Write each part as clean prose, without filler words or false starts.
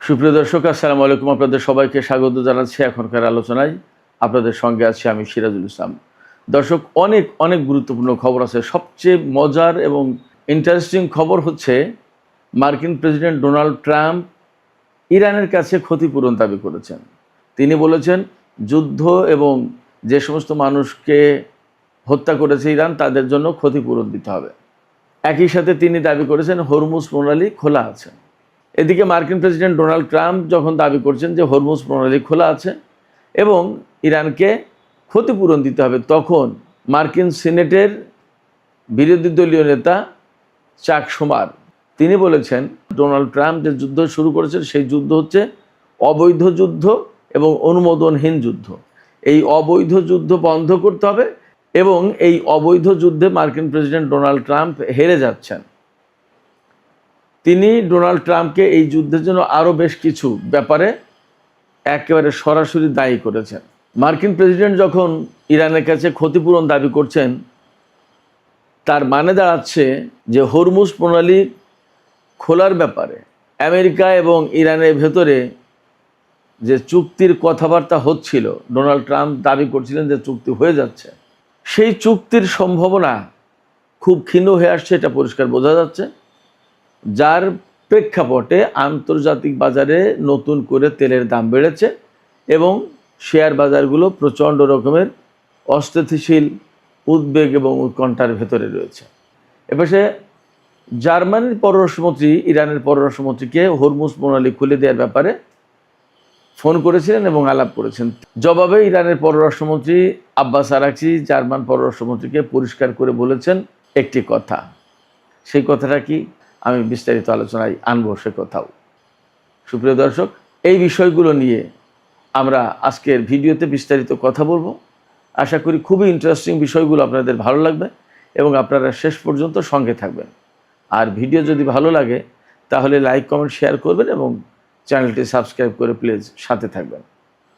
সুপ্রিয় দর্শক, আসসালামু আলাইকুম। আপনাদের সবাইকে স্বাগত জানাচ্ছি এখনকার আলোচনায়। আপনাদের সঙ্গে আছি আমি সিরাজুল ইসলাম। দর্শক, অনেক অনেক গুরুত্বপূর্ণ খবর আছে। সবচেয়ে মজার এবং ইন্টারেস্টিং খবর হচ্ছে মার্কিন প্রেসিডেন্ট ডোনাল্ড ট্রাম্প ইরানের কাছে ক্ষতিপূরণ দাবি করেছেন। তিনি বলেছেন যুদ্ধ এবং যে সমস্ত মানুষকে হত্যা করেছে ইরান তাদের জন্য ক্ষতিপূরণ দিতে হবে। একই সাথে তিনি দাবি করেছেন হরমুজ প্রণালী খোলা আছে। এদিকে মার্কিন প্রেসিডেন্ট ডোনাল্ড ট্রাম্প যখন দাবি করছেন যে হরমুজ প্রণালী খোলা আছে এবং ইরানকে ক্ষতিপূরণ দিতে হবে, তখন মার্কিন সিনেটের বিরোধী দলীয় নেতা চাক শুমার তিনি বলেছেন ডোনাল্ড ট্রাম্প যে যুদ্ধ শুরু করেছেন সেই যুদ্ধ হচ্ছে অবৈধ যুদ্ধ এবং অনুমোদনহীন যুদ্ধ। এই অবৈধ যুদ্ধ বন্ধ করতে হবে এবং এই অবৈধ যুদ্ধে মার্কিন প্রেসিডেন্ট ডোনাল্ড ট্রাম্প হেরে যাচ্ছেন। তিনি ডোনাল্ড ট্রাম্পকে এই যুদ্ধের জন্য আরও বেশ কিছু ব্যাপারে একেবারে সরাসরি দায়ী করেছেন। মার্কিন প্রেসিডেন্ট যখন ইরানের কাছে ক্ষতিপূরণ দাবি করছেন, তার মানে দাঁড়াচ্ছে যে হরমুজ প্রণালী খোলার ব্যাপারে আমেরিকা এবং ইরানের ভেতরে যে চুক্তির কথাবার্তা হচ্ছিল, ডোনাল্ড ট্রাম্প দাবি করছিলেন যে চুক্তি হয়ে যাচ্ছে, সেই চুক্তির সম্ভাবনা খুব ক্ষীণ হয়ে আসছে, এটা পরিষ্কার বোঝা যাচ্ছে। যার প্রেক্ষাপটে আন্তর্জাতিক বাজারে নতুন করে তেলের দাম বেড়েছে এবং শেয়ার বাজারগুলো প্রচণ্ড রকমের অস্থিতিশীল উদ্বেগ এবং উৎকণ্ঠার ভেতরে রয়েছে। এপাশে জার্মানির পররাষ্ট্রমন্ত্রী ইরানের পররাষ্ট্রমন্ত্রীকে হরমুজ প্রণালী খুলে দেওয়ার ব্যাপারে ফোন করেছিলেন এবং আলাপ করেছেন। জবাবে ইরানের পররাষ্ট্রমন্ত্রী আব্বাস আরাকচি জার্মান পররাষ্ট্রমন্ত্রীকে পরিষ্কার করে বলেছেন একটি কথা। সেই কথাটা কি, আমি বিস্তারিত আলোচনায় আনবো সে কথাও। সুপ্রিয় দর্শক, এই বিষয়গুলো নিয়ে আমরা আজকের ভিডিওতে বিস্তারিত কথা বলবো। আশা করি খুবই ইন্টারেস্টিং বিষয়গুলো আপনাদের ভালো লাগবে এবং আপনারা শেষ পর্যন্ত সঙ্গে থাকবেন। আর ভিডিও যদি ভালো লাগে তাহলে লাইক, কমেন্ট, শেয়ার করবেন এবং চ্যানেলটি সাবস্ক্রাইব করে প্লিজ সাথে থাকবেন।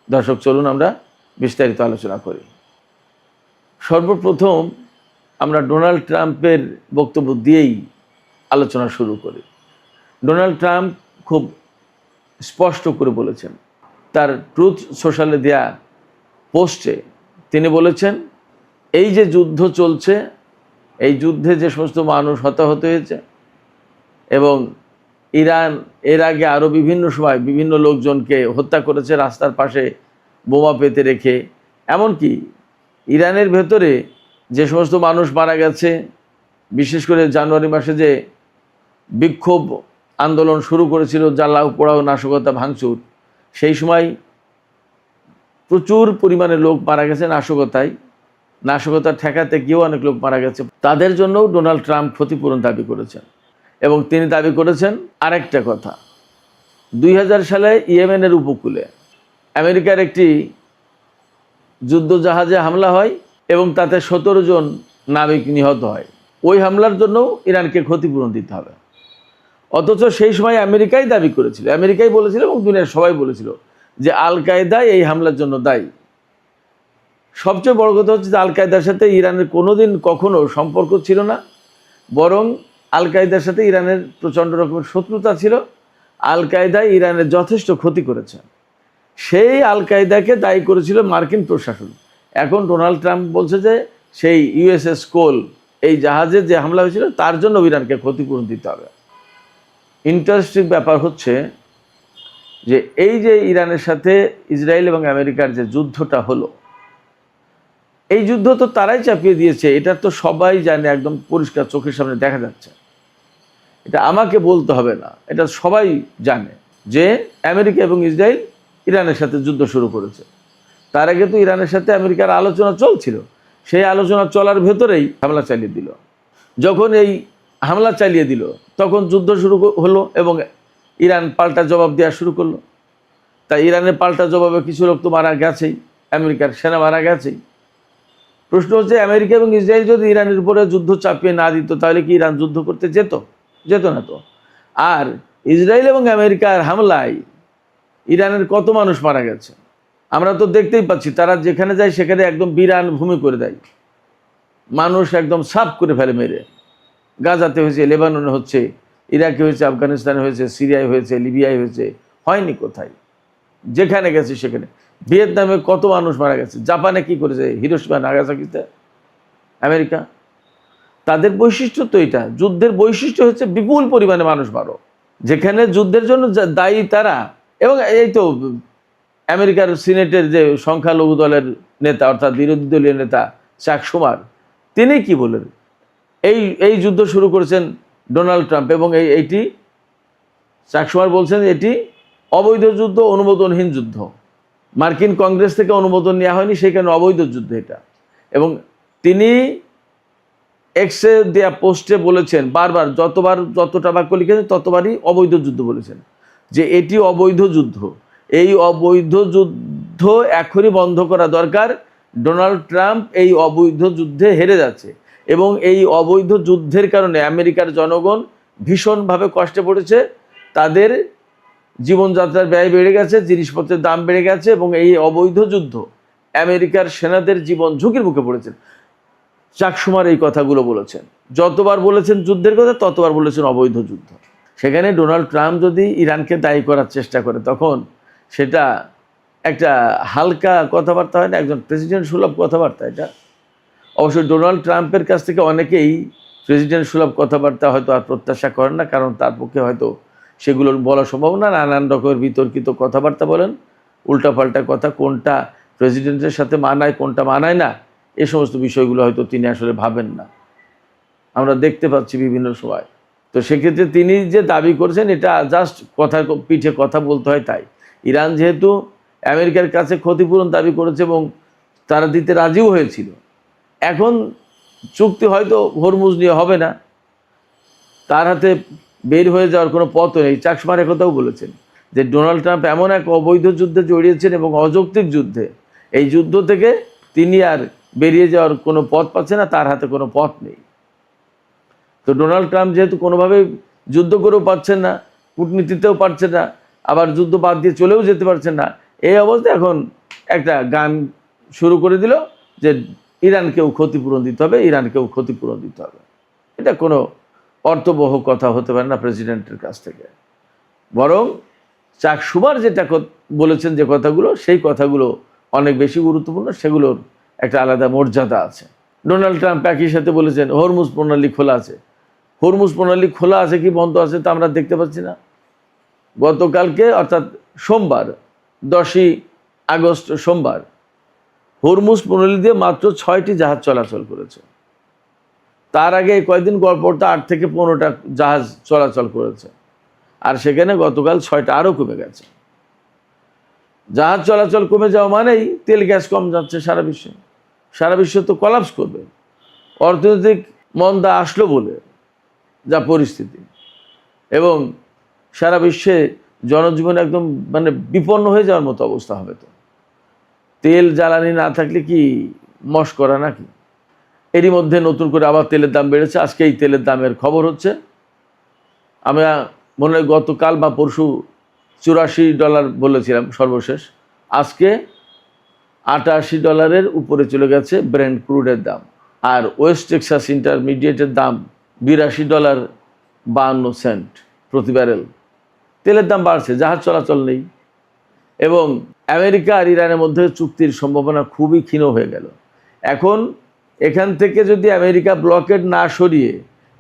দর্শক, চলুন আমরা বিস্তারিত আলোচনা করি। সর্বপ্রথম আমরা ডোনাল্ড ট্রাম্পের বক্তব্য দিয়েই আলোচনা শুরু করি। ডোনাল্ড ট্রাম্প খুব স্পষ্ট করে বলেছেন, তার ট্রুথ সোশ্যালে দেয়া পোস্টে তিনি বলেছেন এই যে যুদ্ধ চলছে, এই যুদ্ধে যে সমস্ত মানুষ হতাহত হয়েছে এবং ইরান এর আগে আরও বিভিন্ন সময় বিভিন্ন লোকজনকে হত্যা করেছে রাস্তার পাশে বোমা পেতে রেখে, এমনকি ইরানের ভেতরে যে সমস্ত মানুষ মারা গেছে, বিশেষ করে জানুয়ারি মাসে যে বিক্ষোভ আন্দোলন শুরু করেছিল জ্বালাও পোড়াও নাশকতা ভাঙচুর, সেই সময় প্রচুর পরিমাণে লোক মারা গেছে নাশকতা ঠেকাতে গিয়েও অনেক লোক মারা গেছে। তাদের জন্যও ডোনাল্ড ট্রাম্প ক্ষতিপূরণ দাবি করেছেন এবং তিনি দাবি করেছেন আরেকটা কথা। 2000 সালে ইয়েমেনের উপকূলে আমেরিকার একটি যুদ্ধজাহাজে হামলা হয় এবং তাতে 17 জন নাবিক নিহত হয়। ওই হামলার জন্যও ইরানকে ক্ষতিপূরণ দিতে হবে। অথচ সেই সময় আমেরিকাই দাবি করেছিল, আমেরিকাই বলেছিল এবং দুনিয়ার সবাই বলেছিল যে আল কায়দা এই হামলার জন্য দায়ী। সবচেয়ে বড় কথা হচ্ছে যে আল কায়দার সাথে ইরানের কোনোদিন কখনো সম্পর্ক ছিল না, বরং আল কায়দার সাথে ইরানের প্রচণ্ড রকমের শত্রুতা ছিল। আল কায়দা ইরানের যথেষ্ট ক্ষতি করেছে, সেই আল কায়দাকে দায়ী করেছিল মার্কিন প্রশাসন। এখন ডোনাল্ড ট্রাম্প বলছে যে সেই ইউএসএস কোল এই জাহাজে যে হামলা হয়েছিল তার জন্য ইরানকে ক্ষতিপূরণ দিতে হবে। ইন্টারেস্টিং ব্যাপার হচ্ছে যে এই যে ইরানের সাথে ইসরায়েল এবং আমেরিকার যে যুদ্ধটা হলো, এই যুদ্ধ তো তারাই চাপিয়ে দিয়েছে, এটা তো সবাই জানে, একদম পরিষ্কার চোখের সামনে দেখা যাচ্ছে। এটা আমাকে বলতে হবে না, এটা সবাই জানে যে আমেরিকা এবং ইসরায়েল ইরানের সাথে যুদ্ধ শুরু করেছে। তার আগে তো ইরানের সাথে আমেরিকার আলোচনা চলছিল, সেই আলোচনা চলার ভেতরেই হামলা চালিয়ে দিল। যখন এই হামলা চালিয়ে দিল তখন যুদ্ধ শুরু হলো এবং ইরান পাল্টা জবাব দেওয়া শুরু করলো। তাই ইরানের পাল্টা জবাবে কিছু লোক তো মারা গেছেই, আমেরিকার সেনা মারা গেছেই। প্রশ্ন হচ্ছে আমেরিকা এবং ইসরায়েল যদি ইরানের উপরে যুদ্ধ চাপিয়ে না দিত তাহলে কি ইরান যুদ্ধ করতে যেত না তো। আর ইসরায়েল এবং আমেরিকার হামলায় ইরানের কত মানুষ মারা গেছে আমরা তো দেখতেই পাচ্ছি। তারা যেখানে যায় সেখানে একদম বিরান ভূমি করে দেয়, মানুষ একদম সাফ করে ফেলে মেরে। গাজাতে হয়েছে, লেবাননে হচ্ছে, ইরাকে হয়েছে, আফগানিস্তানে হয়েছে, সিরিয়ায় হয়েছে, লিবিয়ায় হয়েছে, হয়নি কোথায়, যেখানে গেছে সেখানে। ভিয়েতনামে কত মানুষ মারা গেছে, জাপানে কি করেছে, হিরোশিমা নাগাসাকিতে আমেরিকা। তাদের বৈশিষ্ট্য তো এটা, যুদ্ধের বৈশিষ্ট্য হচ্ছে বিপুল পরিমাণে মানুষ মারো। যেখানে যুদ্ধের জন্য দায়ী তারা, এবং এই তো আমেরিকার সিনেটের যে সংখ্যালঘু দলের নেতা অর্থাৎ বিরোধী দলীয় নেতা চাক শুমার, তিনি কি বলেন, এই যুদ্ধ শুরু করেছেন ডোনাল্ড ট্রাম্প, এবং এইটি চাক শুমার বলছেন এটি অবৈধ যুদ্ধ, অনুমোদনহীন যুদ্ধ, মার্কিন কংগ্রেস থেকে অনুমোদন নেওয়া হয়নি, সেই কারণে অবৈধ যুদ্ধ এটা। এবং তিনি এক্সে দেয়া পোস্টে বলেছেন বারবার, যতটা বাক্য লিখেছেন ততবারই অবৈধ যুদ্ধ বলেছেন, যে এটি অবৈধ যুদ্ধ, এই অবৈধ যুদ্ধ এখনই বন্ধ করা দরকার। ডোনাল্ড ট্রাম্প এই অবৈধ যুদ্ধে হেরে যাচ্ছে, এবং এই অবৈধ যুদ্ধের কারণে আমেরিকার জনগণ ভীষণভাবে কষ্টে পড়েছে, তাদের জীবনযাত্রার ব্যয় বেড়ে গেছে, জিনিসপত্রের দাম বেড়ে গেছে, এবং এই অবৈধ যুদ্ধ আমেরিকার সেনাদের জীবন ঝুঁকির মুখে পড়েছেন। চাক শুমার এই কথাগুলো বলেছেন, যতবার বলেছেন যুদ্ধের কথা ততবার বলেছেন অবৈধ যুদ্ধ। সেখানে ডোনাল্ড ট্রাম্প যদি ইরানকে দায়ী করার চেষ্টা করে, তখন সেটা একটা হালকা কথাবার্তা হয় না, একজন প্রেসিডেন্ট সুলভ কথাবার্তা এটা। অবশ্যই ডোনাল্ড ট্রাম্পের কাছ থেকে অনেকেই প্রেসিডেন্ট সুলভ কথাবার্তা হয়তো আর প্রত্যাশা করেন না, কারণ তার পক্ষে হয়তো সেগুলোর বলা সম্ভব না। নানান রকমের বিতর্কিত কথাবার্তা বলেন, উল্টাপাল্টা কথা, কোনটা প্রেসিডেন্টের সাথে মানায় কোনটা মানায় না, এ সমস্ত বিষয়গুলো হয়তো তিনি আসলে ভাবেন না, আমরা দেখতে পাচ্ছি বিভিন্ন সময়। তো সেক্ষেত্রে তিনি যে দাবি করেছেন এটা জাস্ট কথা পিঠে কথা বলতে হয় তাই। ইরান যেহেতু আমেরিকার কাছে ক্ষতিপূরণ দাবি করেছে এবং তারা দিতে রাজিও হয়েছিল, এখন চুক্তি হয়তো হরমুজ নিয়ে হবে না, তার হাতে বের হয়ে যাওয়ার কোনো পথও নেই। চাক শুমার একথাও বলেছেন যে ডোনাল্ড ট্রাম্প এমন এক অবৈধ যুদ্ধে জড়িয়েছেন এবং অযৌক্তিক যুদ্ধে, এই যুদ্ধ থেকে তিনি আর বেরিয়ে যাওয়ার কোনো পথ পাচ্ছে না, তার হাতে কোনো পথ নেই। তো ডোনাল্ড ট্রাম্প যেহেতু কোনোভাবে যুদ্ধ করেও পারছেন না, কূটনীতিতেও পারছেন না, আবার যুদ্ধ বাদ দিয়ে চলেও যেতে পারছেন না, এই অবস্থায় এখন একটা গান শুরু করে দিল যে ইরানকেও ক্ষতিপূরণ দিতে হবে, ইরানকেও ক্ষতিপূরণ দিতে হবে। এটা কোনো অর্থবহ কথা হতে পারে না প্রেসিডেন্টের কাছ থেকে। বরং চাক শুমার যেটা বলেছেন যে কথাগুলো, সেই কথাগুলো অনেক বেশি গুরুত্বপূর্ণ, সেগুলোর একটা আলাদা মর্যাদা আছে। ডোনাল্ড ট্রাম্প একই সাথে বলেছেন হরমুজ প্রণালী খোলা আছে। হরমুজ প্রণালী খোলা আছে কি বন্ধ আছে তা আমরা দেখতে পাচ্ছি না। গতকালকে অর্থাৎ সোমবার 10ই আগস্ট সোমবার হরমুজ প্রণালী দিয়ে মাত্র 6টি জাহাজ চলাচল করেছে। তার আগে কয়েকদিন গড়পড়তা 8 থেকে 15টা জাহাজ চলাচল করেছে, আর সেখানে গতকাল 6টা আরও কমে গেছে। জাহাজ চলাচল কমে যাওয়া মানেই তেল গ্যাস কম যাচ্ছে সারা বিশ্বে। সারা বিশ্ব তো কলাপস করবে, অর্থনৈতিক মন্দা আসলো বলে যা পরিস্থিতি, এবং সারা বিশ্বে জনজীবন একদম মানে বিপন্ন হয়ে যাওয়ার মতো অবস্থা হবে। তো তেল জ্বালানি না থাকলে কি মশকরা নাকি? এরই মধ্যে নতুন করে আবার তেলের দাম বেড়েছে। আজকে এই তেলের দামের খবর হচ্ছে, আমরা মনে হয় গতকাল বা পরশু $84 বলেছিলাম সর্বশেষ, আজকে $88 উপরে চলে গেছে ব্রেন্ট ক্রুডের দাম। আর ওয়েস্ট টেক্সাস ইন্টারমিডিয়েটের দাম $82.52 প্রতি ব্যারেল। তেলের দাম বাড়ছে, জাহাজ চলাচল নেই, এবং আমেরিকা আর ইরানের মধ্যে চুক্তির সম্ভাবনা খুবই ক্ষীণ হয়ে গেল। এখন এখান থেকে যদি আমেরিকা ব্লকেড না সরিয়ে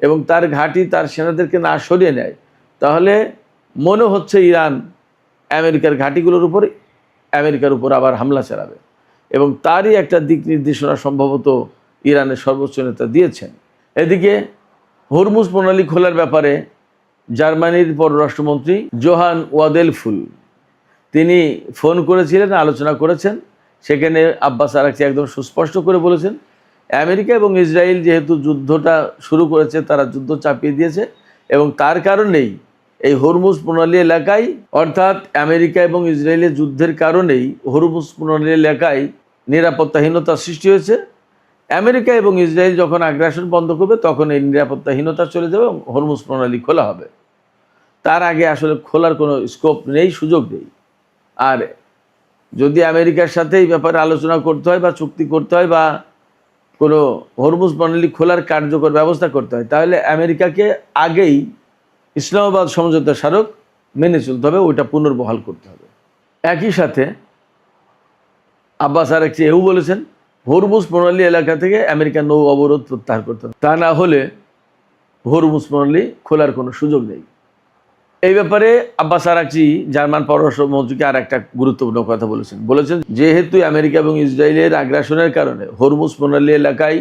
এবং তার ঘাঁটি তার সেনাদেরকে না সরিয়ে নেয়, তাহলে মনে হচ্ছে ইরান আমেরিকার ঘাঁটিগুলোর উপর আমেরিকার উপর আবার হামলা চালাবে, এবং তারই একটা দিক নির্দেশনা সম্ভবত ইরানের সর্বোচ্চ নেতা দিয়েছেন। এদিকে হরমুজ প্রণালী খোলার ব্যাপারে জার্মানির পররাষ্ট্রমন্ত্রী জোহান ওয়াদেলফুল তিনি ফোন করেছিলেন, আলোচনা করেছেন। সেখানে আব্বাস আরাকচি একদম সুস্পষ্ট করে বলেছেন, আমেরিকা এবং ইসরায়েল যেহেতু যুদ্ধটা শুরু করেছে, তারা যুদ্ধ চাপিয়ে দিয়েছে, এবং তার কারণেই এই হরমুজ প্রণালী এলাকায়, অর্থাৎ আমেরিকা এবং ইসরায়েলের যুদ্ধের কারণেই হরমুজ প্রণালী এলাকায় নিরাপত্তাহীনতা সৃষ্টি হয়েছে। আমেরিকা এবং ইসরায়েল যখন আগ্রাসন বন্ধ করবে, তখন এই নিরাপত্তাহীনতা চলে যাবে এবং হরমুজ প্রণালী খোলা হবে। তার আগে আসলে খোলার কোনো স্কোপ নেই, সুযোগ নেই। আর যদি আমেরিকার সাথে এই ব্যাপারে আলোচনা করতে হয় বা চুক্তি করতে হয় বা কোনো হরমুজ প্রণালী খোলার কার্যকর ব্যবস্থা করতে হয়, তাহলে আমেরিকাকে আগেই ইসলামাবাদ সমঝোতা স্মারক মেনে চলতে হবে, ওইটা পুনর্বহাল করতে হবে। একই সাথে আব্বাস আরাকচি এও বলেছেন হরমুজ প্রণালী এলাকা থেকে আমেরিকার নৌ অবরোধ প্রত্যাহার করতে হবে, তা না হলে হরমুজ প্রণালী খোলার কোনো সুযোগ নেই। এই ব্যাপারে আব্বাস আরাকচি জার্মান পররাষ্ট্রমন্ত্রীকে আর একটা গুরুত্বপূর্ণ কথা বলেছেন যেহেতু আমেরিকা এবং ইসরায়েলের আগ্রাসনের কারণে হরমুজ প্রণালী এলাকায়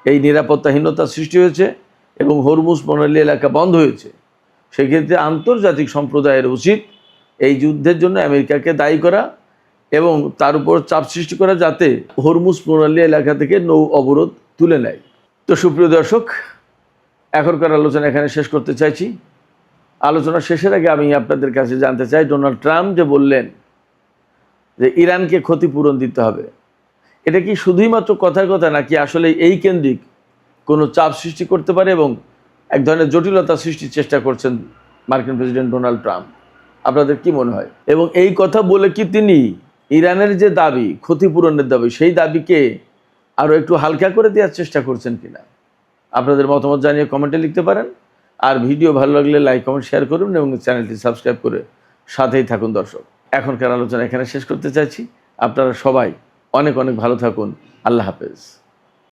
এই নিরাপত্তাহীনতা সৃষ্টি হয়েছে এবং হরমুজ প্রণালী এলাকা বন্ধ হয়েছে, সেক্ষেত্রে আন্তর্জাতিক সম্প্রদায়ের উচিত এই যুদ্ধের জন্য আমেরিকাকে দায়ী করা এবং তার উপর চাপ সৃষ্টি করা যাতে হরমুজ প্রণালী এলাকা থেকে নৌ অবরোধ তুলে নেয়। তো সুপ্রিয় দর্শক, এখনকার আলোচনা এখানে শেষ করতে চাইছি। আলোচনা শেষের আগে আমি আপনাদের কাছে জানতে চাই, ডোনাল্ড ট্রাম্প যে বললেন যে ইরানকে ক্ষতিপূরণ দিতে হবে, এটা কি শুধুই মাত্র কথার কথা নাকি আসলে এই কেন্দ্রিক কোনো চাপ সৃষ্টি করতে পারে এবং এক ধরনের জটিলতা সৃষ্টির চেষ্টা করছেন মার্কিন প্রেসিডেন্ট ডোনাল্ড ট্রাম্প? আপনাদের কি মনে হয়? এবং এই কথা বলে কি তিনি ইরানের যে দাবি, ক্ষতিপূরণের দাবি, সেই দাবিকে আরও একটু হালকা করে দেওয়ার চেষ্টা করছেন কিনা? আপনাদের মতামত জানিয়ে কমেন্টে লিখতে পারেন। আর ভিডিও ভালো লাগলে লাইক, কমেন্ট, শেয়ার করুন এবং চ্যানেলটি সাবস্ক্রাইব করে সাথেই থাকুন। দর্শক, এখনকার আলোচনা এখানে শেষ করতে চাইছি। আপনারা সবাই অনেক অনেক ভালো থাকুন। আল্লাহ হাফেজ।